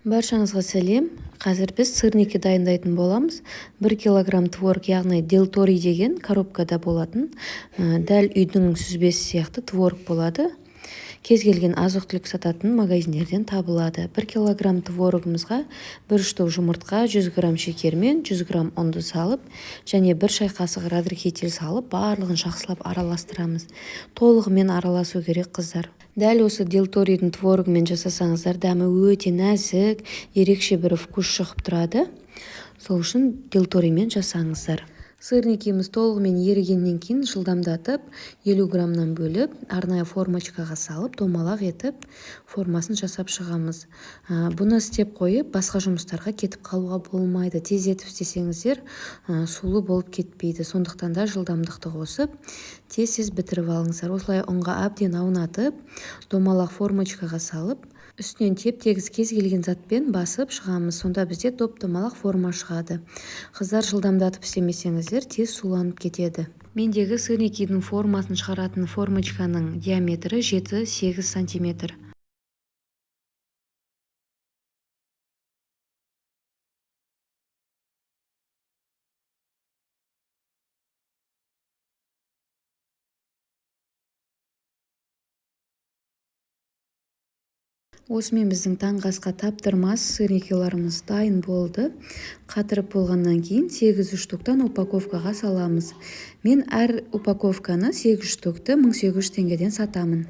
Баршаңызға сәлем. Қазір біз сырники дайындайтын боламыз. 1 килограмм творог, яғни делторий деген коробкада болатын. Дәл үйдің сүзбесі сияқты творог болады. Кез келген азық-түлік сататын магазиндерден табылады. 1 килограмм творогымызға 1 штук жұмыртқа, 100 грамм шекер мен 100 грамм ұнды салып, және 1 шай қасық разрыхитель салып, барлығын жақсылап араластырамыз. Толығымен араласу керек, қыздар. Дәл осы делторийдің творогымен жасасаңыздар, дәмі өте нәзік, ерекше бір вкус шығып тұрады. Сол үшін делториймен жасаңыздар. Сырникіміз толығымен ерігеннен кейін жылдамдатып, 50 граммнан бөліп, арнайы формочкаға салып, домалақ етіп, формасын жасап шығамыз. Бұны істеп қойып, басқа жұмыстарға кетіп қалуға болмайды. Тездетіп істесеңіздер, сулы болып кетпейді. Сондықтан да жылдамдықты қосып, тез бітіріп алыңыздар. Осылай ұнға әбден аунатып, домалақ формочкаға салып, үстінен теп-тегіс кез келген затпен басып шығамыз. Сонда бізде топ-домалақ форма шығады. Қыздар, жылдамдатып істемесеңіздер, тез суланып кетеді. Мендегі сырникидің формасын шығаратын формочканың диаметрі 7-8 сантиметр. Осымен біздің таңғы асқа таптырмас сырникиларымыз дайын болды. Қатырып болғаннан кейін 8 штуктан упаковкаға саламыз. Мен әр упаковканы 8 штукты 1800 теңгеден сатамын.